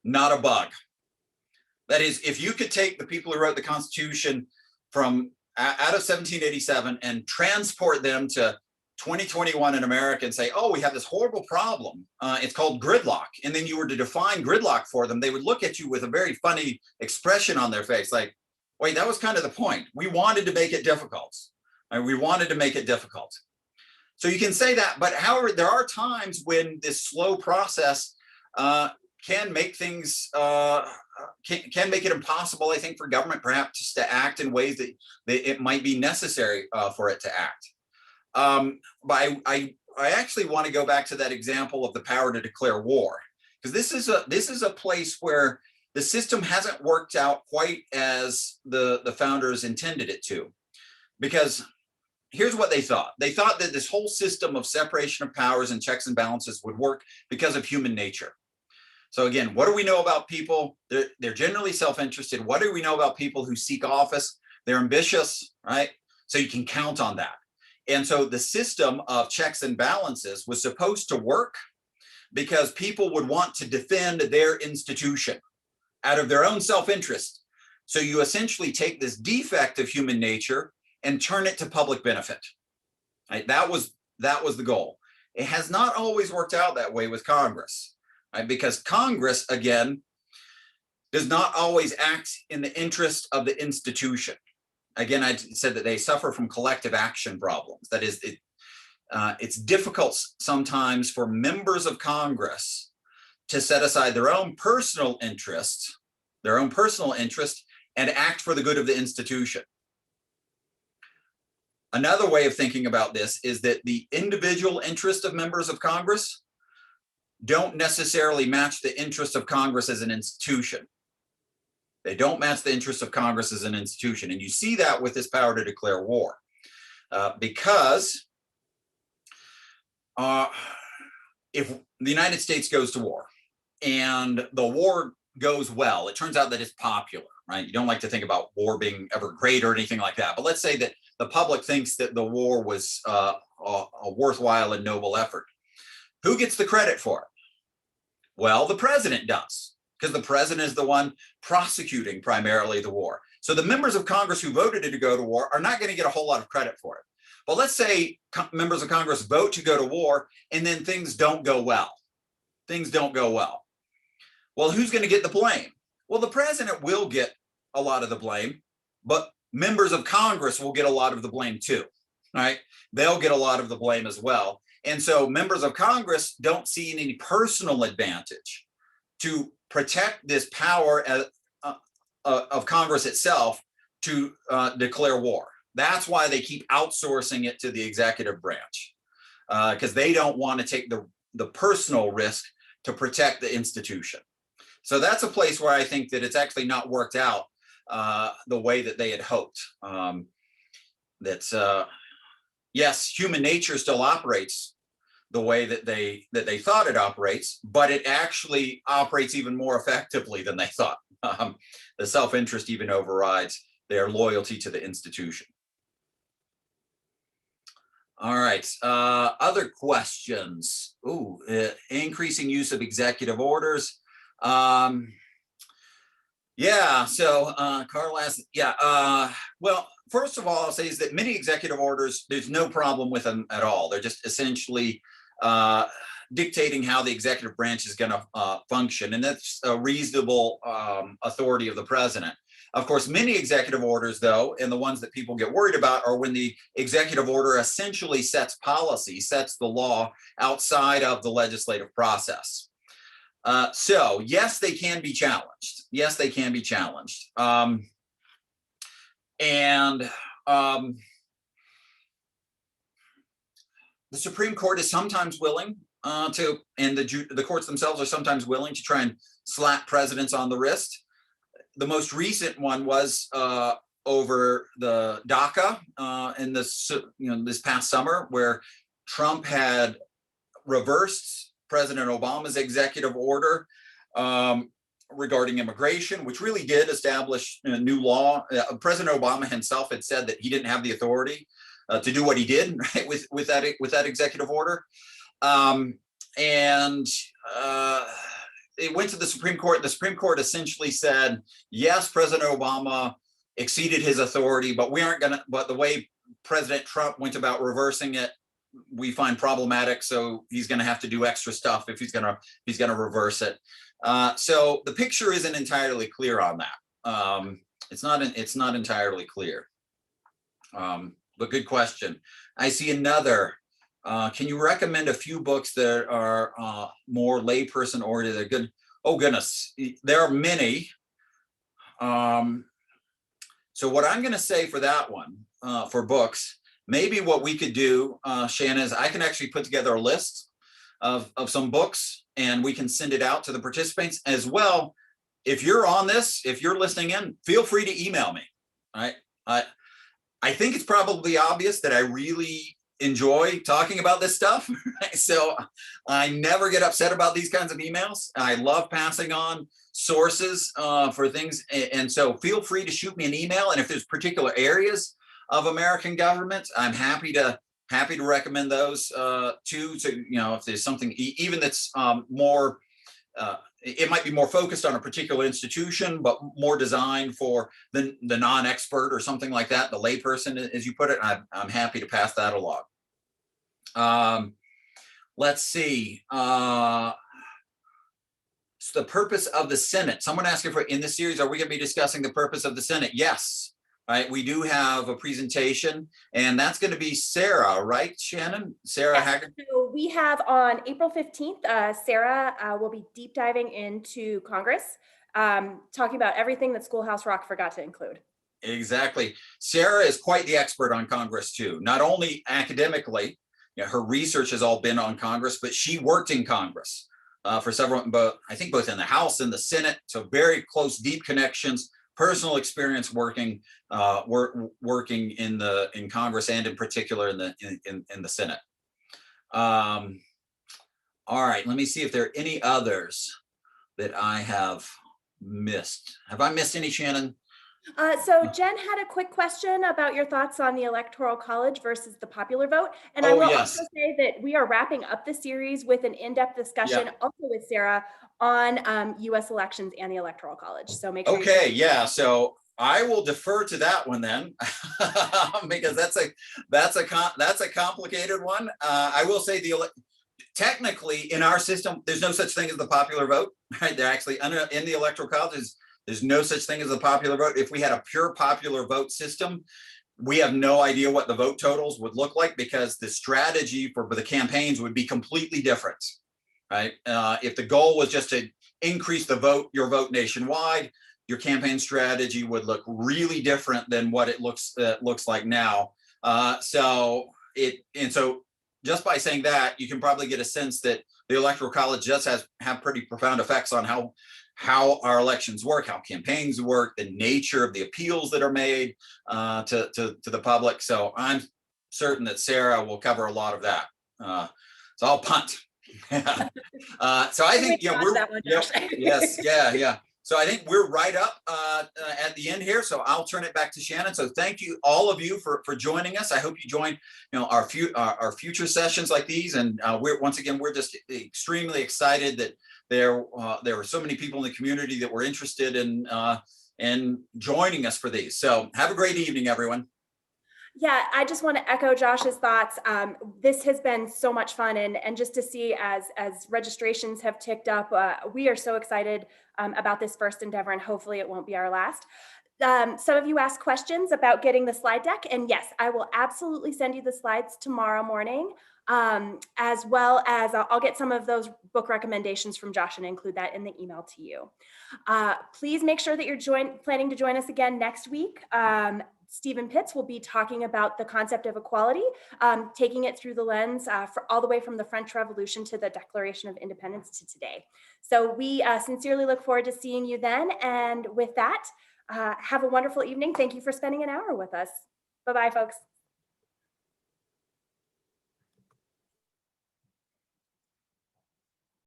not a bug. That is, if you could take the people who wrote the Constitution from out of 1787 and transport them to 2021 in America and say, oh, we have this horrible problem. It's called gridlock. And then you were to define gridlock for them, they would look at you with a very funny expression on their face, like, wait, that was kind of the point. We wanted to make it difficult. We wanted to make it difficult. So you can say that, but however, there are times when this slow process can make things, can make it impossible, I think, for government perhaps just to act in ways that it might be necessary for it to act. But I actually want to go back to that example of the power to declare war, because this is a place where the system hasn't worked out quite as the founders intended it to. Because here's what they thought. They thought that this whole system of separation of powers and checks and balances would work because of human nature. So again, what do we know about people? They're generally self-interested. What do we know about people who seek office? They're ambitious, right? So you can count on that. And so the system of checks and balances was supposed to work because people would want to defend their institution out of their own self-interest. So you essentially take this defect of human nature and turn it to public benefit. Right? That was the goal. It has not always worked out that way with Congress, right? Because Congress, again, does not always act in the interest of the institution. Again, I said that they suffer from collective action problems. That is, it's difficult sometimes for members of Congress to set aside their own personal interest, and act for the good of the institution. Another way of thinking about this is that the individual interest of members of Congress don't necessarily match the interest of Congress as an institution. They don't match the interest of Congress as an institution. And you see that with this power to declare war. Because if the United States goes to war and the war goes well, it turns out that it's popular, right? You don't like to think about war being ever great or anything like that. But let's say that the public thinks that the war was a worthwhile and noble effort. Who gets the credit for it? Well, the president does, because the president is the one prosecuting primarily the war. So the members of Congress who voted to go to war are not going to get a whole lot of credit for it. But let's say members of Congress vote to go to war and then things don't go well. Well, who's going to get the blame? Well, the president will get a lot of the blame, but members of Congress will get a lot of the blame too, right? They'll get a lot of the blame as well. And so members of Congress don't see any personal advantage to protect this power of Congress itself to declare war. That's why they keep outsourcing it to the executive branch, because they don't want to take the personal risk to protect the institution. So that's a place where I think that it's actually not worked out the way that they had hoped. Yes, human nature still operates the way that they thought it operates, but it actually operates even more effectively than they thought. The self-interest even overrides their loyalty to the institution. All right, other questions? Ooh, increasing use of executive orders. Yeah, so Carl asked, well, first of all, I'll say is that many executive orders, there's no problem with them at all. They're just essentially dictating how the executive branch is going to function. And that's a reasonable authority of the president. Of course, many executive orders, though, and the ones that people get worried about are when the executive order essentially sets policy, sets the law outside of the legislative process. So yes, they can be challenged. Yes, they can be challenged. The Supreme Court is sometimes willing and the courts themselves are sometimes willing to try and slap presidents on the wrist. The most recent one was over the DACA in this past summer, where Trump had reversed President Obama's executive order regarding immigration, which really did establish a new law. President Obama himself had said that he didn't have the authority to do what he did, right, with that executive order, and it went to the Supreme Court. The Supreme Court essentially said, yes, President Obama exceeded his authority, but we aren't going to. But the way President Trump went about reversing it, we find problematic. So he's going to have to do extra stuff if he's going to reverse it. So the picture isn't entirely clear on that. It's not entirely clear. But good question. I see another. Can you recommend a few books that are more layperson oriented? They're good. Oh goodness, there are many. So what I'm going to say for that one, for books, maybe what we could do, Shannon, is I can actually put together a list of some books, and we can send it out to the participants as well. If you're on this, if you're listening in, feel free to email me. All right. I think it's probably obvious that I really enjoy talking about this stuff. So I never get upset about these kinds of emails. I love passing on sources for things. And so feel free to shoot me an email. And if there's particular areas of American government, I'm happy to recommend those too. So, if there's something even that's more, it might be more focused on a particular institution, but more designed for the non-expert or something like that, the layperson, as you put it. I'm happy to pass that along. Let's see. So the purpose of the Senate. Someone asking in this series, are we going to be discussing the purpose of the Senate? Yes. Right. We do have a presentation, and that's going to be Sarah, right, Shannon? Sarah Haggard. So we have on April 15th, Sarah will be deep diving into Congress, talking about everything that Schoolhouse Rock forgot to include. Exactly. Sarah is quite the expert on Congress too. Not only academically, her research has all been on Congress, but she worked in Congress for several, but I think both in the House and the Senate. So very close, deep connections, personal experience working in Congress, and in particular in the Senate. All right, let me see if there are any others that I have missed. Have I missed any, Shannon? So Jen had a quick question about your thoughts on the Electoral College versus the popular vote. And I will also say that we are wrapping up the series with an in-depth discussion also with Sarah on US elections and the Electoral College. So make sure. Okay, yeah. So I will defer to that one then, because that's a complicated one. I will say technically in our system, there's no such thing as the popular vote, right? They're actually in the Electoral College. There's no such thing as a popular vote. If we had a pure popular vote system, we have no idea what the vote totals would look like, because the strategy for the campaigns would be completely different, right? If the goal was just to increase your vote nationwide, your campaign strategy would look really different than what it looks like now. So just by saying that, you can probably get a sense that the Electoral College just have pretty profound effects on how our elections work, how campaigns work, the nature of the appeals that are made to the public. So I'm certain that Sarah will cover a lot of that. So I'll punt. So I think yes. So I think we're right up at the end here. So I'll turn it back to Shannon. So thank you, all of you, for joining us. I hope you join our future sessions like these. And we're just extremely excited that there were so many people in the community that were interested in joining us for these. So have a great evening, everyone. Yeah, I just want to echo Josh's thoughts. This has been so much fun, and just to see as registrations have ticked up, we are so excited about this first endeavor, and hopefully it won't be our last. Some of you asked questions about getting the slide deck, and yes, I will absolutely send you the slides tomorrow morning, as well as I'll get some of those book recommendations from Josh and include that in the email to you. Please make sure that you're planning to join us again next week. Stephen Pitts will be talking about the concept of equality, taking it through the lens for all the way from the French Revolution to the Declaration of Independence to today. So we sincerely look forward to seeing you then. And with that, have a wonderful evening. Thank you for spending an hour with us. Bye-bye, folks.